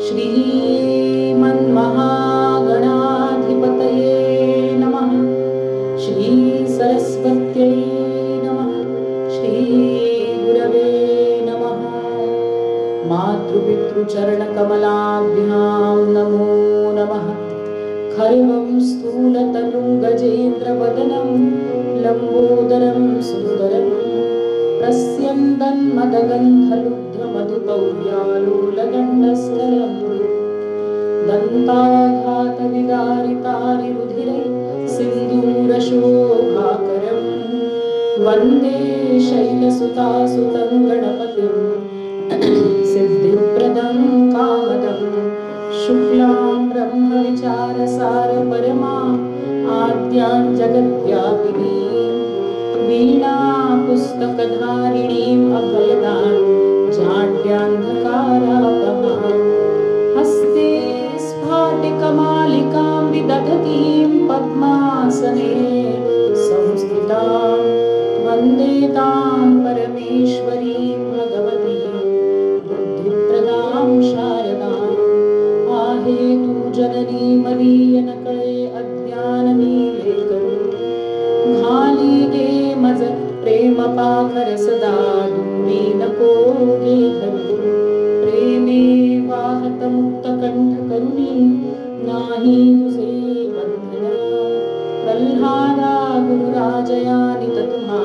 श्रीमन्महागणाधिपतये नमः। श्री सरस्वत्यै नमः। श्री गुरवे नमः। मातृपितृचरणकमलाभ्यां नमो नमः। खर्वं स्थूलतनुं गजेन्द्रवदनं लम्बोदरं सुन्दरं प्रस्यन्दन्मदगन्धलुब्धमधुपौव्यालोलगण्डस्थलं दन्ताघातविदारितारिरुधिरै सिन्दूरशोभाकरं वन्दे शैलसुतासुतं गणपतिं सिद्धिप्रदं कामदं शुक्लां ब्रह्मविचारसारपरमां आद्यां जगद्व्यापिनीं वीणा पुस्तकधारिणीम् अभयदां जाड्यान्धकारापहां हस्ते स्फाटिकमालिकां विदधतीं पद्मासने संस्थितां वन्दे तां परमेश्वरीं भगवतीं बुद्धिप्रदां शारदाम् आहेतु जननी मदीयनकळे अज्ञाननीलेकरु घालिगे मज प्रेम पाखर सदा दूरी नको गे धरू प्रेमे वाहत मुक्त कंठ करुणी नाही तुझे बंधन प्रल्हादा गुरुराजयानि ततुमा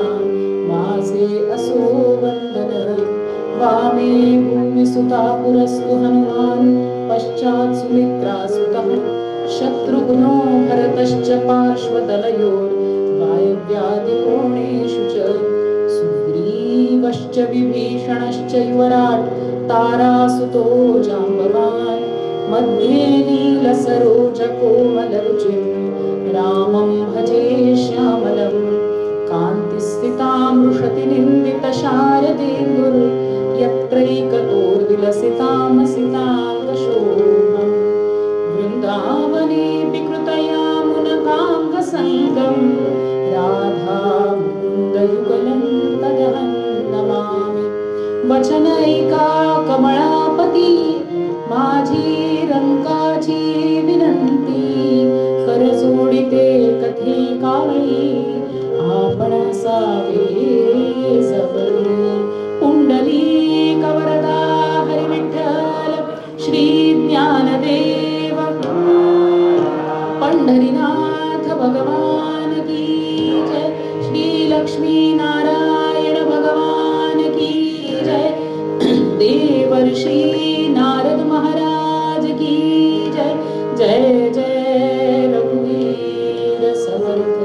माझे असो वंदन वामे भूमिसुता पुरस्तु हनुमान पश्चात् सुमित्रा सुतः शत्रुघ्नो भरतश्च पार्श्वदलयोर् वायव्यादिकोणेषु च सुग्रीवश्च विभीषणश्च युवराट् तारासुतो जाम्बवान् मध्ये नीलसरोजकोमलरुचिं रामं भजे श्यामलं कान्तिस्थितां वृषतिनिन्दितशारदेन्दुर् यत्रैकतोर्विलसितामसिताङ्गशोभम् वृन्दावनेऽपि कृतयामुनकाङ्गसङ्गं राधा मुकुन्दयुगलं तदहं नमामि वचनैका कमळापती माझी रंकाची विनंती करजोडिते कथे काळी आपण सावे जबरी पुंडलीक वरदा हरी विठ्ठल श्री ज्ञानदेव पंढरीनाथ भगवान की जय श्री लक्ष्मी नारायण भगवान की जय देवर्षि नारद महाराज की जय जय जय रघुवीर समर्थ।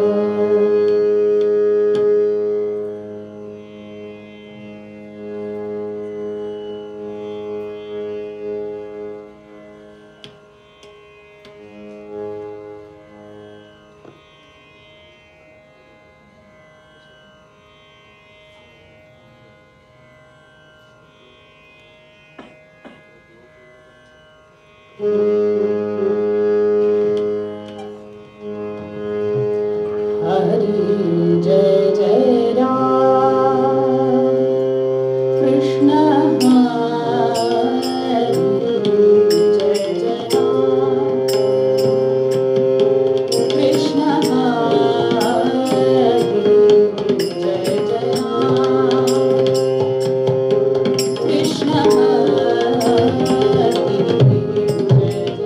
हरि जय जय राम कृष्ण हरि जय जय राम कृष्ण हरि जय जय राम कृष्ण हरि जय जय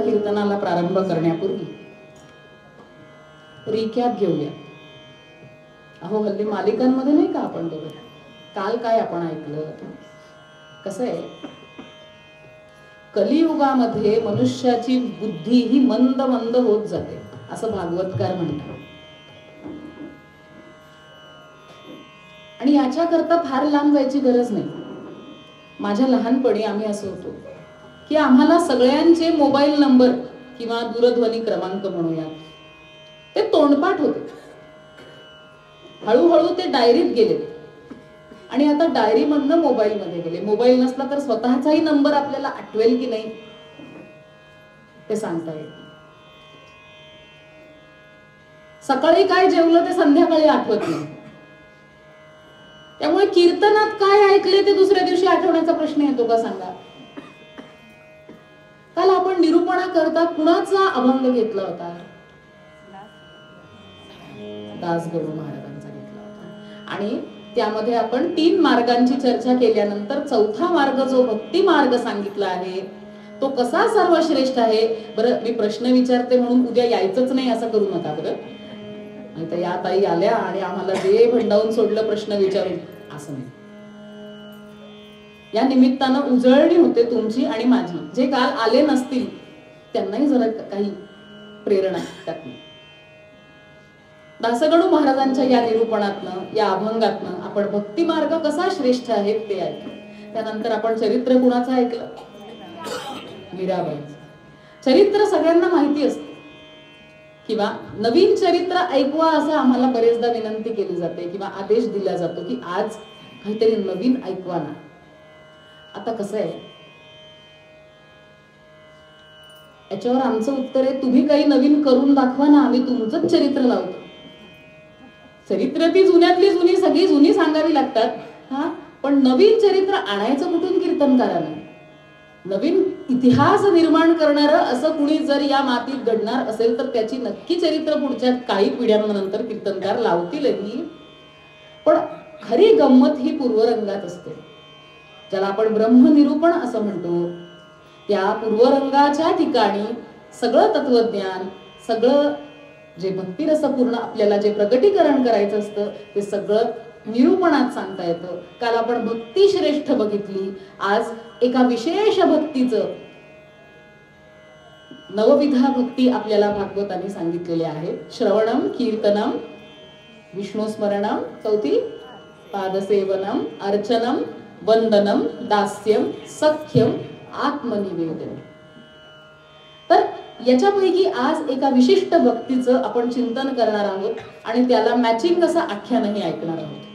कीर्तनाला प्रारंभ करण्यापूर्वी रिकॅप घेऊया. अहो हल्ली मालिकांमध्ये नाही का आपण बघत, काल काय आपण ऐकलं. कसं आहे, कलियुगामध्ये मनुष्याची बुद्धी ही मंद मंद होत जाते असं भागवतकार म्हणतात. आणि याच्याकरता फार लांब जायची गरज नाही. माझ्या लहानपणी आम्ही असं होतो की आम्हाला सगळ्यांचे मोबाईल नंबर किंवा दूरध्वनी क्रमांक म्हणूया ते तोंडपाठ होते. हळूहळू ते डायरीत गेले आणि आता डायरी मधनं मोबाईल मध्ये गेले. मोबाईल नसला तर स्वतःचाही नंबर आपल्याला आठवेल की नाही ते सांगता येत. सकाळी काय जेवलं ते संध्याकाळी आठवत नाही. त्यामुळे कीर्तनात काय ऐकले ते दुसऱ्या दिवशी आठवण्याचा प्रश्न येतो का सांगा. काल आपण निरूपणा करता कुणाचा अभंग घेतला होता? दासगणू महाराजांचा घेतला होता. आणि त्यामध्ये आपण 3 मार्गांची चर्चा केल्यानंतर चौथा मार्ग जो भक्ती मार्ग सांगितला आहे तो कसा सर्वश्रेष्ठ आहे. बरं, मी प्रश्न विचारते म्हणून उद्या यायचंच नाही असं करू नका बरं. नाही तर या ताई आल्या आणि आम्हाला जे भंडावून सोडलं प्रश्न विचारून असं नाही. या निमित्तानं उजळणी होते तुमची आणि माझी. जे काल आले नसतील त्यांनाही जरा काही प्रेरणा त्यातनं. दासगणू महाराजांच्या या निरूपणातनं, या अभंगातनं आपण भक्ती मार्ग कसा श्रेष्ठ आहे ते ऐकलं. त्यानंतर आपण चरित्र कुणाचं ऐकलं? मीराबाईचं. चरित्र सगळ्यांना माहिती असतं किंवा नवीन चरित्र ऐकवा असं आम्हाला बरेचदा विनंती केली जाते किंवा आदेश दिला जातो की आज काहीतरी नवीन ऐकवा ना. आता कसं आहे, याच्यावर आमचं उत्तर आहे तुम्ही काही नवीन करून दाखवा ना, आम्ही तुमचंच चरित्र लावतो. चरित्र ती जुन्यातली जुनी सगळी जुनी सांगावी लागतात हा, पण नवीन चरित्र आणायचं कुठून कीर्तनकारानं? नवीन इतिहास निर्माण करणारं असं कुणी जर या मातीत घडणार असेल तर त्याची नक्की चरित्र पुढच्या काही पिढ्यांनंतर कीर्तनकार लावतीलही. पण खरी गंमत ही पूर्वरंगात असते, ज्याला आपण ब्रह्मनिरूपण असं म्हणतो. त्या पूर्वरंगाच्या ठिकाणी सगळं तत्वज्ञान, सगळं जे भक्तिरसपूर्ण आपल्याला जे प्रकटीकरण करायचं असतं ते सगळं निरूपणात सांगता येतं. काल आपण भक्ती श्रेष्ठ बघितली. आज एका विशेष भक्तीचं नवविधा भक्ती आपल्याला भागवतांनी सांगितलेली आहे. श्रवणम, कीर्तनम, विष्णुस्मरणम, चौथी पादसेवनम, अर्चनम, वंदनम, दास्यम, सख्यम, आत्मनिवेदन. तर याच्यापैकी आज एका विशिष्ट भक्तीचं आपण चिंतन करणार आहोत आणि त्याला मॅचिंग असं आख्यानही ऐकणार आहोत.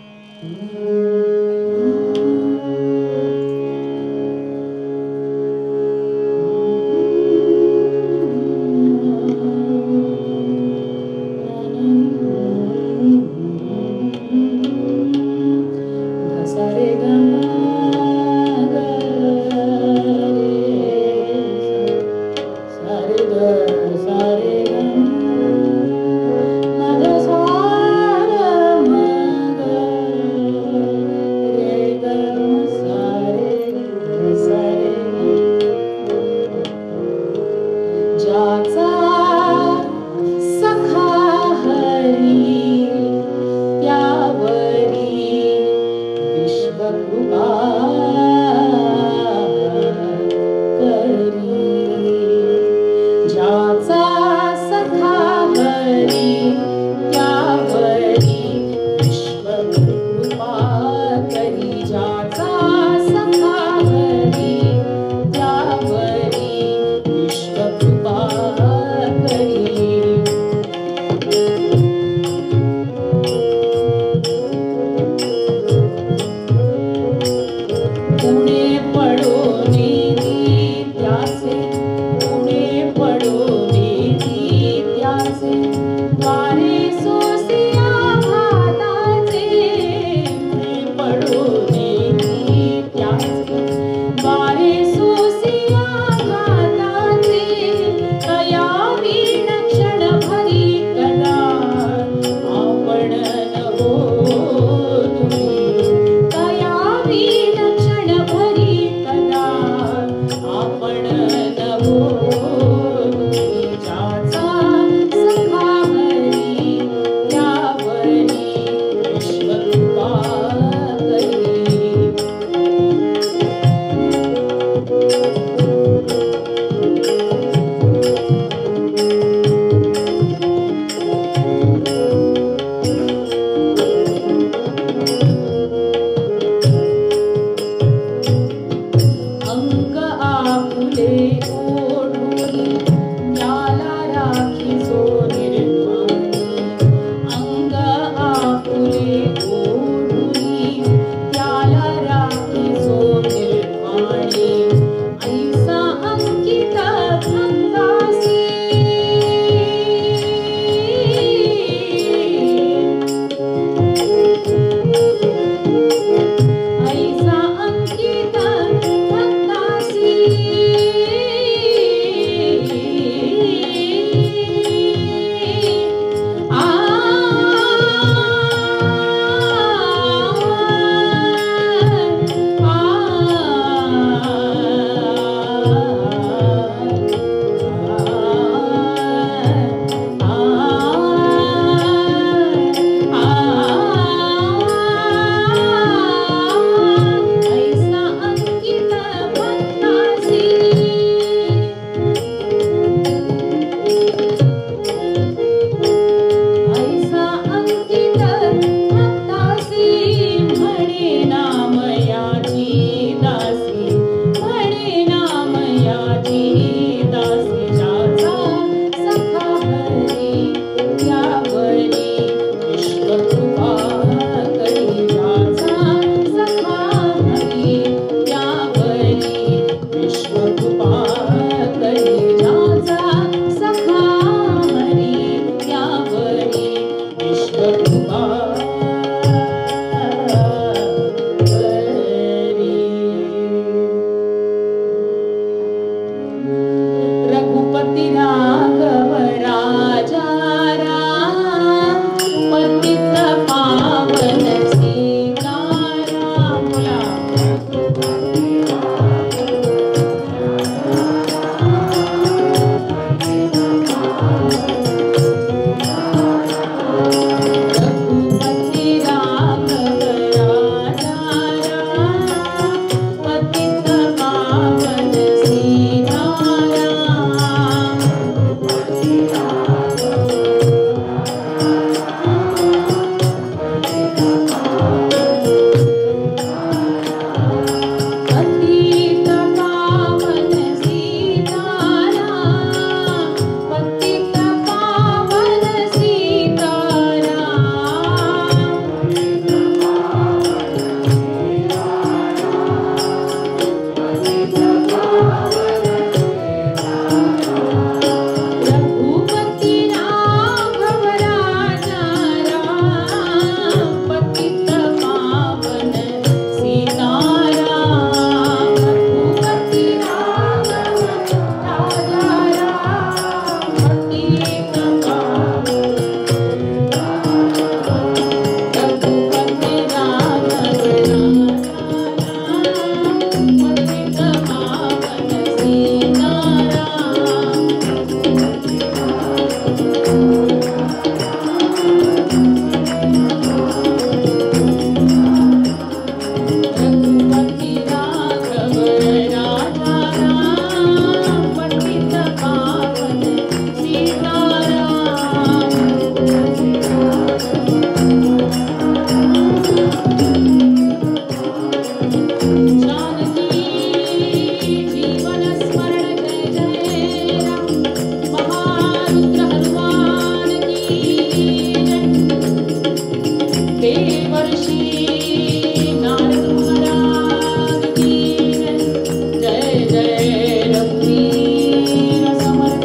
जय रघुवीर समर्थ।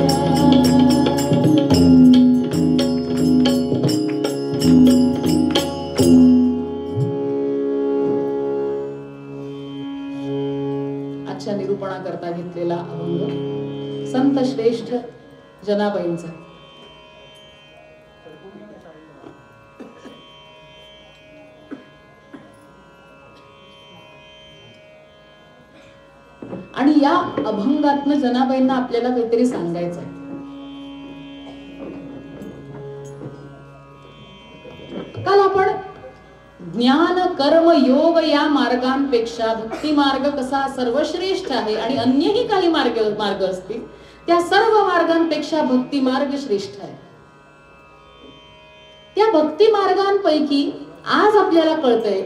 आजच्या निरूपणा करता घेतलेला अभंग संत श्रेष्ठ जनाबाईंचा। आणि या अभंगातनं जनाबाईंना आपल्याला काहीतरी सांगायचं आहे। काल आपण ज्ञान कर्म योग या मार्गांपेक्षा भक्ती मार्ग कसा सर्वश्रेष्ठ आहे आणि अन्यही काही मार्ग असतील त्या सर्व मार्गांपेक्षा भक्ती मार्ग श्रेष्ठ आहे। त्या भक्ती मार्गांपैकी आज आपल्याला कळतंय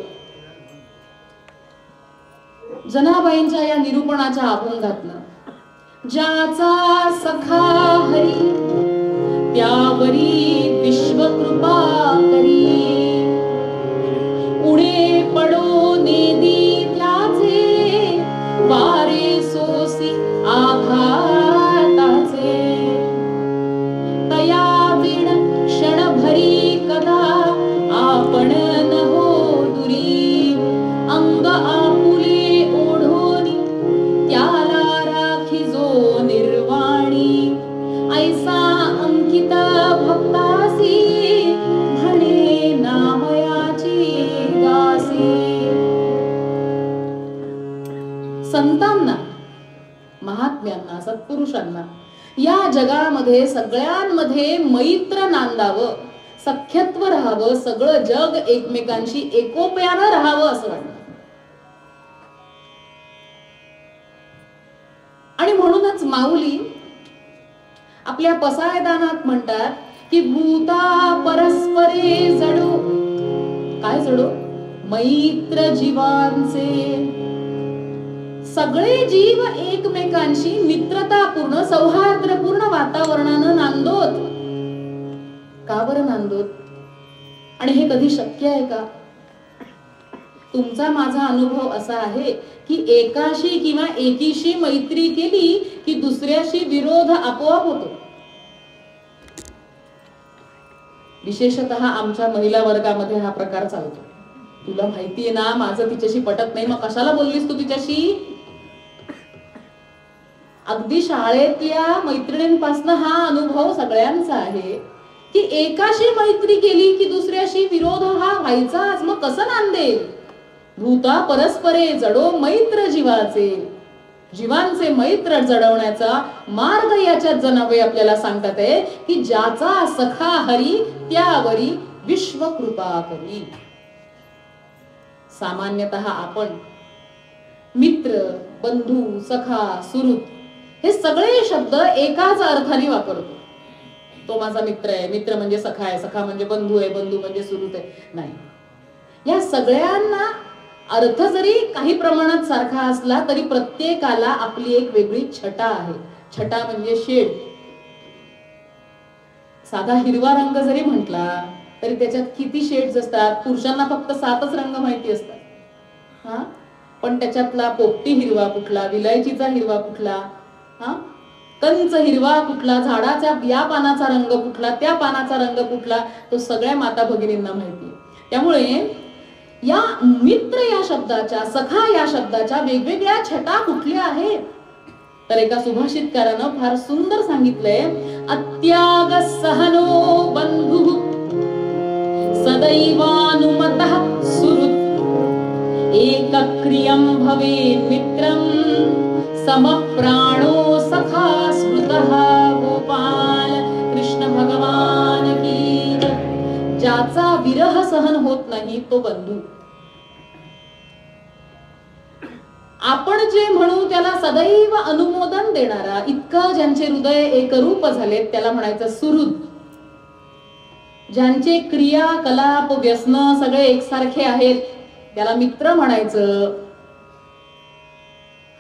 जनाबाईंच्या या निरूपणाच्या अभंगातनं, ज्याचा सखा हरी त्यावरी विश्वकृपा करी, उणे पडो नेदी त्याचे वारे सोसी आघाताचे, तया विण क्षणभरी कदा आपण न हो दुरी, अंग आपुले त्याला राखी जो निर्वाणी, ऐसा अंकित भक्तासी म्हणे नामयाची दासी। संतांना, महात्म्यांना, सत्पुरुषांना या जगामध्ये सगळ्यांमध्ये मैत्र नांदावं, सख्यत्व राहावं, सगळं जग एकमेकांशी एकोप्यानं राहावं असं वाटतं। आणि म्हणूनच माऊली आपल्या पसायदानात म्हणतात की भूता परस्परे जडो, काय जडो? मैत्र जीवांचे। सगळे जीव एकमेकांशी मित्रतापूर्ण सौहार्दपूर्ण वातावरणानं नांदोत। का बरं नांदोत? आणि हे कधी शक्य आहे का? तुमचा माझा अनुभव असा आहे की एकाशी किंवा एकीशी मैत्री केली की दुसऱ्याशी विरोध आपोआप होतो। विशेषतः आमच्या महिला वर्गामध्ये हा प्रकार चालतो। तुला माहितीये ना माझं तिच्याशी पटत नाही, मग कशाला बोललीस तू तिच्याशी? अगदी शाळेतल्या मैत्रिणींपासून हा अनुभव सगळ्यांचा आहे की एकाशी मैत्री केली की दुसऱ्याशी विरोध हा व्हायचाच, मग कसं नांदेल? भूता परस्परे जडो मैत्र जीवाचे, जीवांचे मैत्र जडवण्याचा मार्ग याच्यात जनाबाई आपल्याला सांगतात आहे की ज्याचा सखा हरी त्यावरी विश्वकृपा करी। सामान्यतः आपण मित्र, बंधू, सखा, सुहृद हे सगळे शब्द एकाच अर्थाने वापरतो। तो माझा मित्र आहे, मित्र म्हणजे सखा आहे, सखा म्हणजे बंधू आहे, बंधू म्हणजे सुहृद आहे, नाही। या सगळ्यांना अर्थ जरी काही प्रमाणात सारखा असला तरी प्रत्येकाला आपली एक वेगळी छटा आहे। छटा म्हणजे शेड। साधा हिरवा रंग जरी म्हटला तरी त्याच्यात किती शेड्स असतात? पुरुषांना फक्त 7च रंग माहिती असतात, हा, पण त्याच्यातला पोपटी हिरवा कुठला, विलायचीचा हिरवा कुठला, हा, कंच हिरवा कुठला, झाडाच्या या पानाचा रंग कुठला, त्या पानाचा रंग कुठला, तो सगळ्या माता भगिनींना माहिती आहे। त्यामुळे या मित्र या शब्दाच्या, सखा या शब्दाच्या वेगवेगळ्या छटा कुठल्या आहेत? तर एका सुभाषितकारानं फार सुंदर सांगितलंय, अत्याग सहनो बंधु सदैवानुमतः सुहृत्, एकक्रियं भवे मित्रं समप्राणो सखा स्मृतः। गोपाल कृष्ण भगवान की जय। ज्याचा विरह सहन होत नाही तो बंधू। आपण जे म्हणू त्याला सदैव अनुमोदन देणारा, इतकं ज्यांचे हृदय एकरूप झाले त्याला म्हणायचं सुहृद। ज्यांचे क्रिया कलाप व्यसन सगळे एकसारखे आहेत त्याला मित्र म्हणायचं।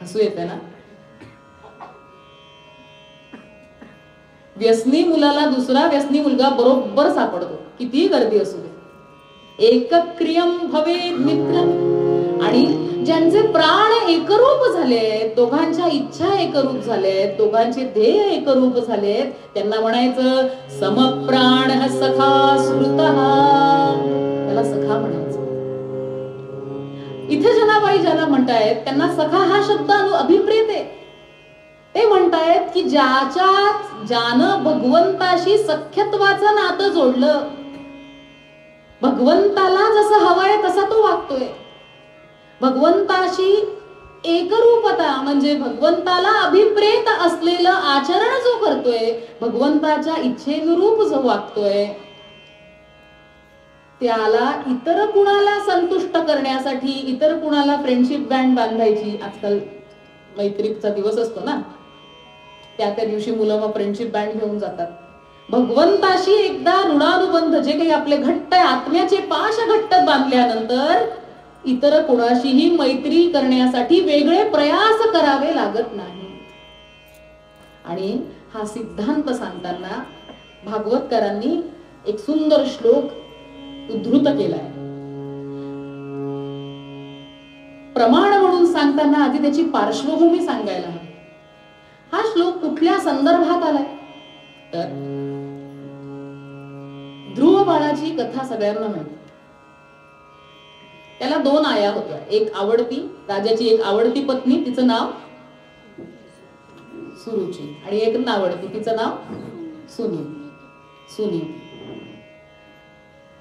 हसू येते ना? व्यसनी मुलाला दुसरा व्यसनी मुलगा बरोबर सापडतो, कितीही गर्दी असू दे। एकक्रियम भवे मित्र, आणि ज्यांचे प्राण एकरूप झालेत, दोघांच्या इच्छा एकरूप झालेत, दोघांचे ध्येय एकरूप झालेत, त्यांना म्हणायचं समप्राण सखा श्रुतः, त्याला सखा म्हणायचं. इथे जनाबाई ज्याला म्हणतायत त्यांना सखा हा शब्द अभिप्रेत आहे. ते म्हणतायत की ज्यानं भगवंताशी सख्यत्वाचं नातं जोडलं, भगवंताला जसं हवंय तसा तो वागतोय, भगवंताशी एकरूपता म्हणजे भगवंताला अभिप्रेत असलेलं आचरण जो करतोय, भगवंताच्या इच्छेनुरूप जो वागतोय, त्याला इतर कुणाला संतुष्ट करण्यासाठी, इतर कुणाला फ्रेंडशिप बँड बांधायची, आजकाल मैत्रीचा दिवस असतो ना, त्या दिवशी मुलं मग फ्रेंडशिप बँड घेऊन जातात. भगवंताशी एकदा ऋणानुबंध जे काही आपले घट्ट आत्म्याचे पाश घट्ट बांधल्यानंतर इतर कोणाशीही मैत्री करण्यासाठी वेगळे प्रयास करावे लागत नाही. आणि हा सिद्धांत सांगताना भागवतकारांनी एक सुंदर श्लोक उद्धृत केलाय. प्रमाण म्हणून सांगताना आधी त्याची पार्श्वभूमी सांगायला हवी. हा श्लोक कुठल्या संदर्भात आलाय तर ध्रुव बाळाची कथा सगळ्यांना माहिती. त्याला 2 आया होत्या, एक आवडती राजाची एक आवडती पत्नी, तिचं नाव सुरुची, आणि एक नावडती, तिचं नाव सुनी.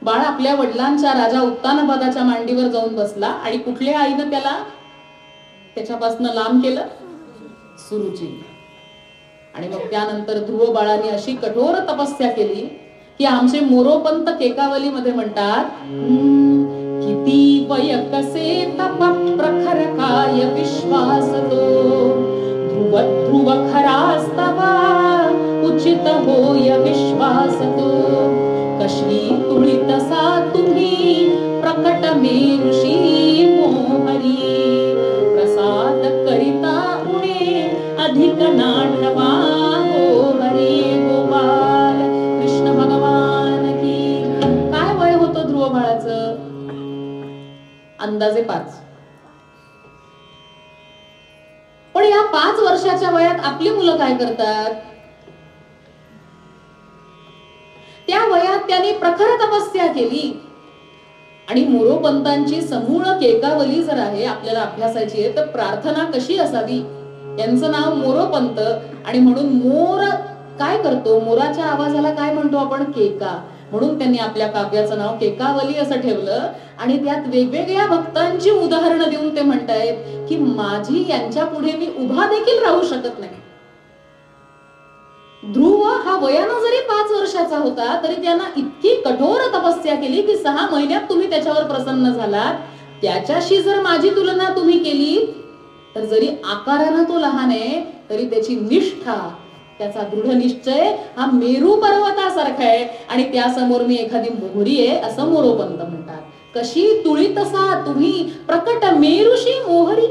बाळ आपल्या वडिलांच्या राजा उत्तानपादाच्या मांडीवर जाऊन बसला आणि कुठल्या आईनं त्याला त्याच्यापासून लांब केलं? सुरुची. आणि मग त्यानंतर ध्रुव बाळाने अशी कठोर तपस्या केली की आमचे मोरोपंत केकावलीमध्ये म्हणतात, किती वयकसे तप प्रखर काय विश्वास तो, ध्रुव ध्रुव खरास्तवा उचित होय विश्वास तो, कशी तुळी तसा तुम्ही प्रकट मेरुषी मोहरी, प्रसाद करिता उणे अधिक नाटवा हो हरी गोपाल कृष्ण भगवान की. काय वय होतं ध्रुव बाळाचं? अंदाजे 5. पण या 5 वर्षाच्या वयात आपली मुलं काय करतात? त्या वयात त्यांनी प्रखर तपस्या केली. आणि मोरोपंतांची समूळ केकावली जर आहे आपल्याला अभ्यासाची आहे तर प्रार्थना कशी असावी, यांचं नाव मोरोपंत. आणि म्हणून मोर काय करतो, मोराच्या आवाजाला काय म्हणतो आपण? केका. म्हणून त्यांनी आपल्या काव्याचं नाव केकावली असं ठेवलं. आणि त्यात वेगवेगळ्या भक्तांची उदाहरणं देऊन ते म्हणतायत की माझी यांच्या पुढे मी उभा देखील राहू शकत नाही. ध्रुव हा वयानं जरी 5 वर्षाचा होता तरी त्यांना इतकी कठोर तपस्या केली की 6 महिन्यात तुम्ही त्याच्यावर प्रसन्न झालात. त्याच्याशी जर माझी तुलना तुम्ही केली तर जरी आकारानं तो लहान आहे तरी त्याची निष्ठा, त्याचा दृढ निश्चय हा मेरू पर्वतासारखा आहे. आणि त्यासमोर मी एखादी मोहरी आहे असं मोरोपंत म्हणतात. कशी तुळी तसा तुम्ही प्रकट मेरुषी मोहरी.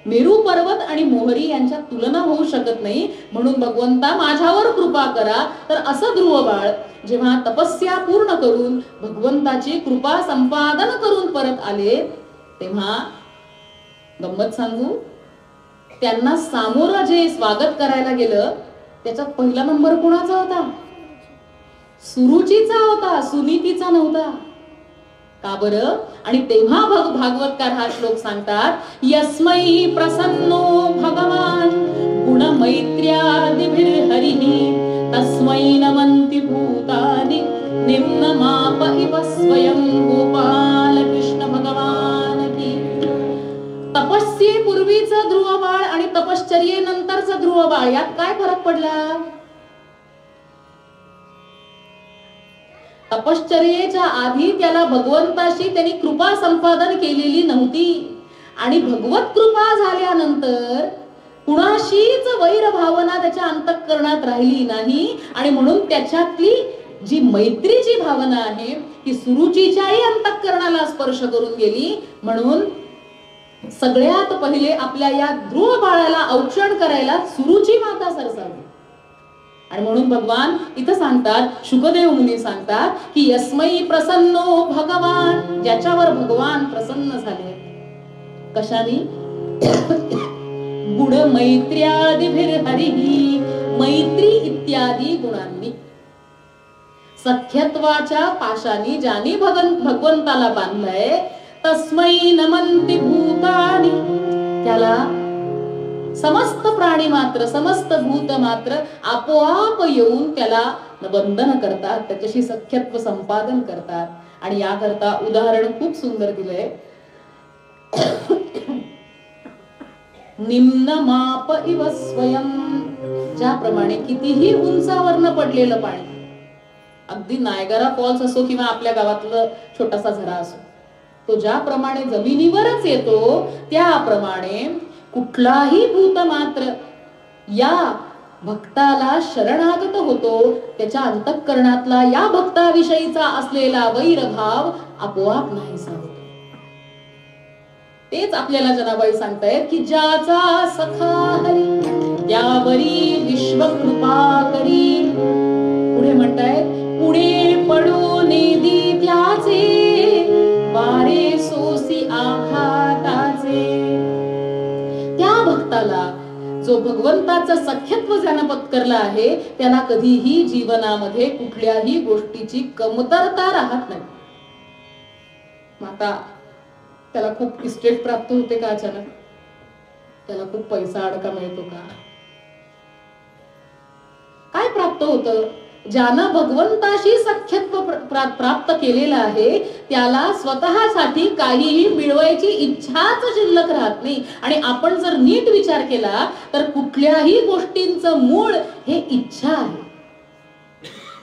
मेरू पर्वत आणि मोहरी यांच्या तुलना होऊ शकत नाही. म्हणून भगवंता माझ्यावर कृपा करा. तर असं ध्रुव बाळ जेव्हा तपस्या पूर्ण करून भगवंताची कृपा संपादन करून परत आले तेव्हा गंमत सांगू, त्यांना सामोरं जे स्वागत करायला गेलं त्याच्यात पहिला नंबर कोणाचा होता? सुरुचीचा होता, सुनीतीचा नव्हता. का बरं? आणि तेव्हा भागवतकार हा श्लोक सांगतात, यस्मै प्रसन्नो भगवान गुणमैत्र्यादिभिर् हरिः तस्मै नमन्ति भूतानि निम्नमाप इव स्वयं गोपाल कृष्ण भगवान की. तपस्येपूर्वीचं ध्रुव बाळ आणि तपश्चर्येनंतरचं ध्रुव बाळ यात काय फरक पडला? तपश्चर्येच्या आधी त्याला भगवंताशी त्यांनी कृपा संपादन केलेली नव्हती. आणि भगवत कृपा झाल्यानंतर कुणाशीच वैर भावना त्याच्या अंतःकरणात राहिली नाही. आणि म्हणून त्याच्यातली जी मैत्रीची भावना आहे ती सुरुचीच्याही अंतःकरणाला स्पर्श करून गेली. म्हणून सगळ्यात पहिले आपल्या या ध्रुव बाळाला औक्षण करायला सुरुची माता सरसावली. आणि म्हणून भगवान इथं सांगतात, शुकदेव मुनी सांगतात की यस्मै प्रसन्नो भगवान, ज्याच्यावर भगवान प्रसन्न झाले. कशाने? गुण मैत्र्यादिभिर्हरिः, मैत्री इत्यादी गुणांनी. सख्यत्वाच्या पाशाने ज्याने भगवंताला बांधलंय, तस्मै नमन्ति भूतानि, त्याला समस्त प्राणी मात्र, समस्त भूत मात्र आपोआप येऊन त्याला वंदन करतात, त्याच्याशी सख्यत्व संपादन करतात. आणि याकरता उदाहरण खूप सुंदर दिलंय. निम्न माप इव स्वयं, ज्याप्रमाणे कितीही उंचावरनं पडलेलं पाणी, अगदी नायगरा फॉल्स असो किंवा आपल्या गावातलं छोटासा झरा असो, तो ज्याप्रमाणे जमिनीवरच येतो, त्याप्रमाणे कुठलाही भूत मात्र या भक्ताला शरणागत होतो. त्याच्या अंतःकरणातला या भक्ताविषयीचा असलेला वैरभाव आपोआप नाहीसा होतो. तेच आपल्याला जनाबाई सांगतायत की ज्याचा सखा हरी त्यावरी विश्वकृपा करी. पुढे म्हणतायत, पुढे पडो नेदी त्याचे वारे सोसी आघाताचे. त्या भक्ताला, जो भगवंताचं सख्यत्व ज्यानं पत्करलं आहे, त्याला कधीही जीवनामध्ये कुठल्याही गोष्टीची कमतरता राहत नाही. आता त्याला खूप इस्टेट प्राप्त होते का अचानक? त्याला खूप पैसा अडका मिळतो का? काय प्राप्त होतं? ज्यानं भगवंताशी सख्यत्व प्राप्त केलेलं आहे, त्याला स्वतःसाठी काहीही मिळवायची इच्छाच शिल्लक राहत नाही. आणि आपण जर नीट विचार केला तर कुठल्याही गोष्टींचं मूळ हे इच्छा आहे.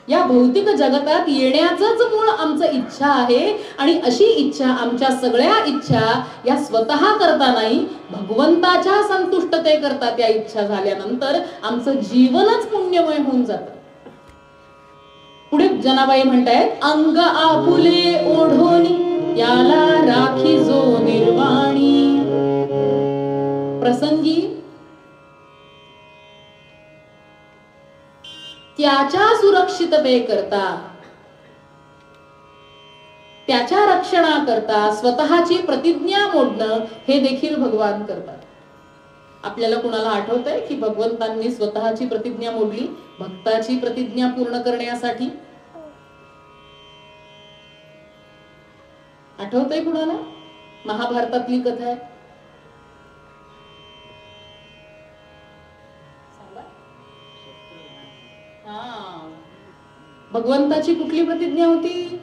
या भौतिक जगतात येण्याचंच मूळ आमचं इच्छा आहे. आणि अशी इच्छा, आमच्या सगळ्या इच्छा या स्वतः करता नाही, भगवंताच्या संतुष्टते करता त्या इच्छा झाल्यानंतर आमचं जीवनच पुण्यमय होऊन जातं. पुढे जनाबाई म्हणतायत, अंग आपुले ओढोनी त्याला राखी जो निर्वाणी. प्रसंगी त्याच्या सुरक्षितते करता, त्याच्या रक्षणाकरता स्वतःची प्रतिज्ञा मोडणं हे देखील भगवान करतात. आपल्याला कुणाला आठवतंय की भगवंतांनी स्वतःची प्रतिज्ञा मोडली भक्ताची प्रतिज्ञा पूर्ण करण्यासाठी? आठवतंय कुणाला? महाभारतातली कथा आहे. भगवंताची कुठली प्रतिज्ञा होती?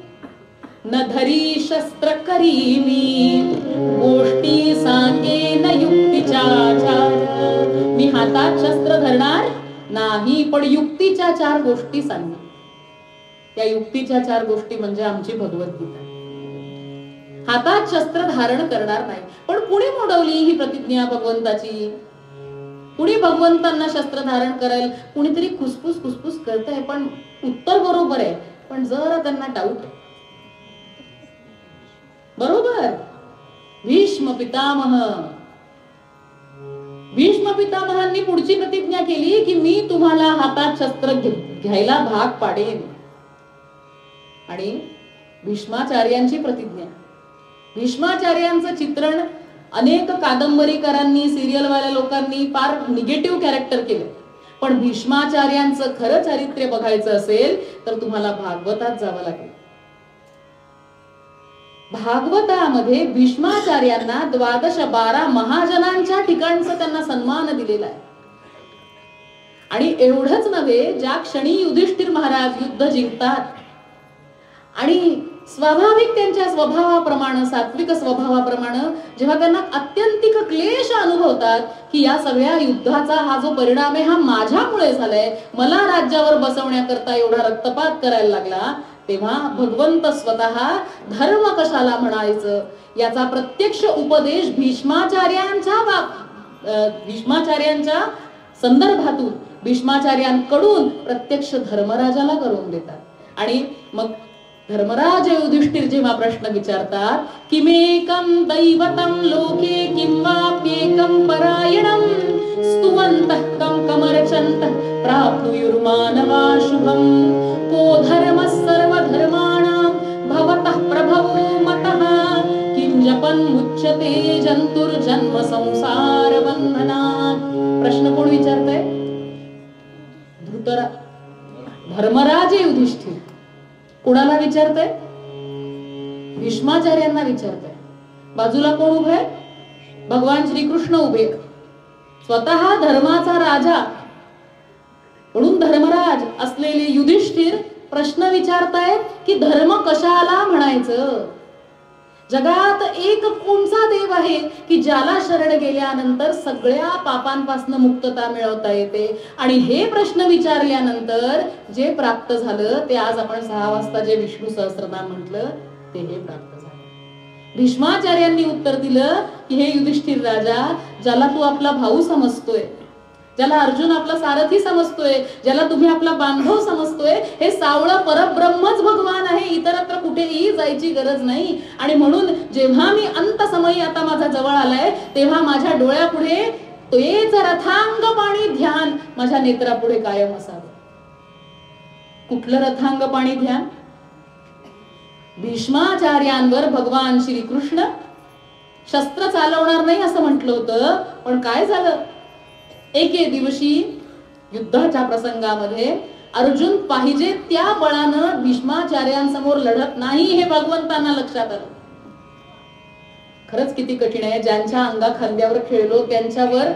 न धरी शस्त्र करी मी, गोष्टी सांगे न युक्तीच्या चार. मी हातात शस्त्र धरणार नाही, पण युक्तीच्या 4 गोष्टी सांगणार. त्या युक्तीच्या 4 गोष्टी म्हणजे आमची भगवद्गीता. हातात शस्त्र धारण करणार नाही. पण कुणी मोडवली ही प्रतिज्ञा भगवंताची? कुणी भगवंतांना शस्त्र धारण करेल? कुणीतरी खुसफुस खुसफुस करतंय, पण उत्तर बरोबर आहे, पण जरा त्यांना डाऊट आहे. बरोबर? भीष्म पितामह, भीष्म पितामहांनी पुढची प्रतिज्ञा केली की मी तुम्हाला हातात शस्त्र घ्यायला भाग पाडेन. आणि भीष्माचार्यांची प्रतिज्ञा, भीष्माचार्यांचं चित्रण अनेक कादंबरीकारांनी, सिरियलवाल्या लोकांनी फार निगेटिव्ह कॅरेक्टर केलं. पण भीष्माचार्यांचं खरं चारित्र्य बघायचं असेल तर तुम्हाला भागवतात जावं लागेल. भागवतामध्ये भीष्माचार्यांना 12 महाजनांच्या ठिकाणचा त्यांना सन्मान दिलेला आहे. आणि एवढंच नव्हे, ज्या क्षणी युधिष्ठिर महाराज युद्ध जिंकतात आणि स्वाभाविक त्यांच्या स्वभावाप्रमाणे, सात्विक स्वभावाप्रमाणे जेव्हा त्यांना अत्यंतिक क्लेश अनुभवतात की या सगळ्या युद्धाचा हा जो परिणाम आहे हा माझ्यामुळे झालाय, मला राज्यावर बसवण्याकरता एवढा रक्तपात करायला लागला, तेव्हा भगवंत स्वतः धर्म कशाला म्हणायचं याचा प्रत्यक्ष उपदेश भीष्माचार्यांच्या संदर्भातून, भीष्माचार्यांकडून प्रत्यक्ष धर्मराजाला करून देतात. आणि मग धर्मराज युधिष्ठिर जेव्हा प्रश्न विचारतात, किमेकं दैवतं लोके किंवाप्येकं परायणं स्तुवन्तः कं कमर्चन्तः प्राप्नुयुर्मानवा शुभं को धर्मः सर्वधर्माणां भवतः प्रभवो मतः किं जपन मुच्यते जंतुर्जन्म संसार बंधनात. प्रश्न कोण विचारतंय? धर्मराज युधिष्ठिर. कोणाला विचारतंय? भीष्माचार्यांना विचारतंय. बाजूला कोण उभे? भगवान श्रीकृष्ण उभे, स्वतः धर्माचा राजा म्हणून धर्मराज असलेले युधिष्ठिर प्रश्न विचारतायत की धर्म कशाला म्हणायचं? जगात एक कोणचा देव आहे की ज्याला शरण गेल्यानंतर सगळ्या पापांपासून मुक्तता मिळवता येते? आणि हे प्रश्न विचारल्यानंतर जे प्राप्त झालं ते आज आपण 6 वाजता जे विष्णू सहस्त्रनाम म्हटलं ते हे प्राप्त झालं. भीष्माचार्यांनी उत्तर दिलं की हे युधिष्ठिर राजा, ज्याला तू आपला भाऊ समजतोय, ज्याला अर्जुन आपला सारथी समजतोय, ज्याला तुम्ही आपला बांधव समजतोय, हे सावळं परब्रह्मच भगवान आहे, इतरत्र कुठेही जायची गरज नाही. आणि म्हणून जेव्हा मी अंत समयी आता माझा जवळ आलाय तेव्हा माझ्या डोळ्यापुढे तेच रथांग पाणी ध्यान माझ्या नेत्रापुढे कायम असावं. कुठलं रथांग पाणी ध्यान? भीष्माचार्यांवर भगवान श्रीकृष्ण शस्त्र चालवणार नाही असं म्हटलं होतं, पण काय झालं? एके दिवशी युद्धाच्या प्रसंगामध्ये अर्जुन पाहिजे त्या बळानं भीष्माचार्यांसमोर लढत नाही हे भगवंतांना लक्षात आलं. खरंच किती कठीण आहे. ज्यांच्या अंगा खांद्यावर खेळलो त्यांच्यावर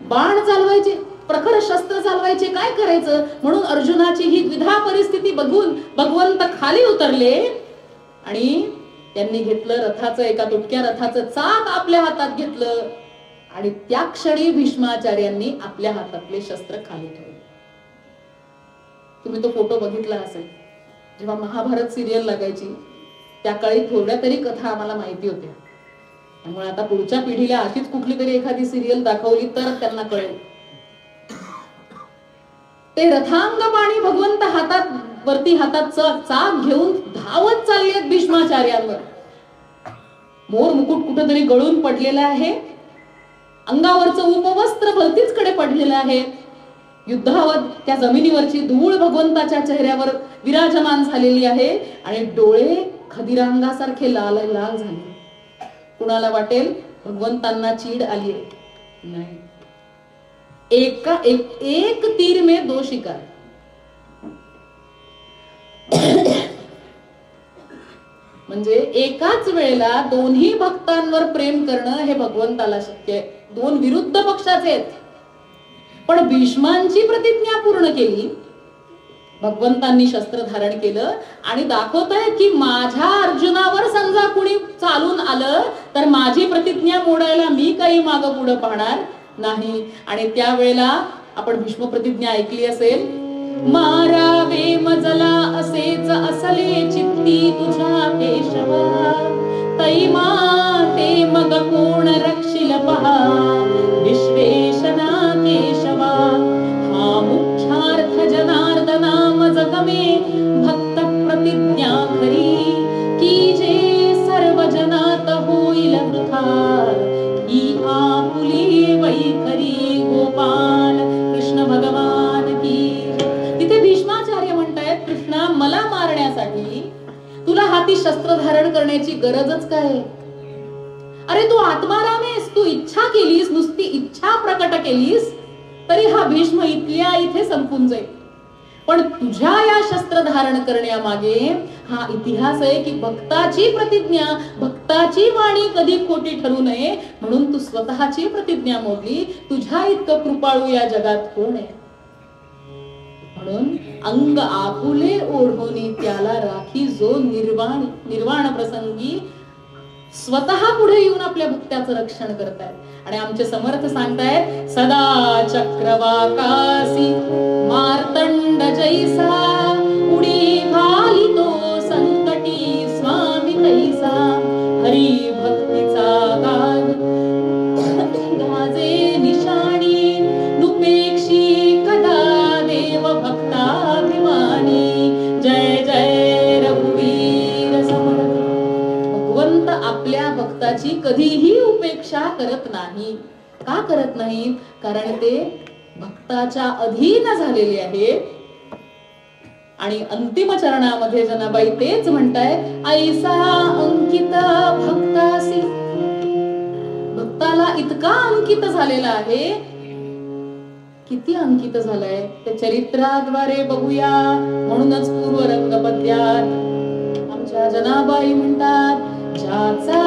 बाण चालवायचे, प्रखर शस्त्र चालवायचे, काय करायचं? म्हणून अर्जुनाची ही द्विधा परिस्थिती बघून भगवंत खाली उतरले आणि त्यांनी घेतलं रथाचं, एका तुटक्या रथाचं चाक आपल्या हातात घेतलं आणि त्या क्षणी भीष्माचार्यांनी आपल्या हातातले शस्त्र खाली ठेवले. तुम्ही तो फोटो बघितला असेल. जेव्हा महाभारत सिरियल लागायची त्या काळी थोड्या तरी कथा आम्हाला माहिती होत्या, त्यामुळे आता पुढच्या पिढीला अशीच कुठली तरी एखादी सिरियल दाखवली तर त्यांना कळेल. ते रथांग पाणी भगवंत हातात चाक घेऊन धावत चालले आहेत भीष्माचार्यांवर. मोर मुकुट कुठेतरी गळून पडलेला आहे, अंगावरचं उपवस्त्र भलतीच कडे पडलेलं आहे. युद्धावर त्या जमिनीवरची धूळ भगवंताच्या चेहऱ्यावर विराजमान झालेली आहे आणि डोळे खदिरांगासारखे लाल लाल झाले. कुणाला वाटेल भगवंतांना चीड आली आहे? नाही. एक तीर में 2 शिकार. म्हणजे एकाच वेळेला दोन्ही भक्तांवर प्रेम करणं हे भगवंताला शक्य आहे. 2 विरुद्ध पक्षाचे आहेत, पण भीष्मांची प्रतिज्ञा पूर्ण केली. भगवंतांनी शस्त्र धारण केलं आणि दाखवताय की माझ्या अर्जुनावर समजा कुणी चालून आलं तर माझी प्रतिज्ञा मोडायला मी काही मागं पुढं पाहणार नाही. आणि त्यावेळेला आपण भीष्म प्रतिज्ञा ऐकली असेल. मारावे मजला असेच असले चित्ती तुझ्या केशवा, तैमा ते मग कोण रक्षिल पहा विश्वेशना केशवा. हा मुख्यार्थ जनार्दना मज गमे भक्त प्रतिज्ञा खरी, की जे सर्व जनात होईल वृथा ही आपुली वैखरी. गोपाल कृष्ण भगवान की. तिथे भीष्माचार्य म्हणतायत कृष्णा, मला मारण्यासाठी तुला हाती शस्त्र धारण करण्याची गरजच काय? अरे तू आत्माराम आहेस, तू इच्छा केलीस, नुसती इच्छा प्रकट केलीस तरी हा भीष्म इथल्या इथे संपून जाईल. पण तुझ्या या शस्त्र धारण करण्यामागे हा इतिहास आहे की भक्ताची प्रतिज्ञा, भक्ताची वाणी कधी खोटी ठरू नये म्हणून तू स्वतःची प्रतिज्ञा मोडली. तुझ्या इतकं कृपाळू या जगात कोण आहे? म्हणून अंग आपुले ओढोनी त्याला राखी जो निर्वाण प्रसंगी स्वतः पुढे येऊन आपल्या भक्ताचं रक्षण करतायत. आणि आमचे समर्थ सांगतायत सदा चक्रवाकासी मार्तंड जैसा, उडी घालितो संकटी स्वामी तैसा. हरी भक्तीचा गाजे निशाणी, नुपेक्षी कदा देव भक्ताभिमानी. जय जय रघुवीर समर्थ. भगवंत आपल्या भक्ताची कधीही उपेक्षा करत नाही. का करत नाही? कारण ते भक्ताच्या अधीन झालेले आहे आणि अंतिम चरणामध्ये जनाबाई तेच म्हणताय, ऐसा अंकित भक्तासी. भक्ताला इतका अंकित झालेला आहे. किती अंकित झालाय ते चरित्राद्वारे बघूया. म्हणूनच पूर्वरंग पद्यात आमच्या जनाबाई म्हणतात, ज्याचा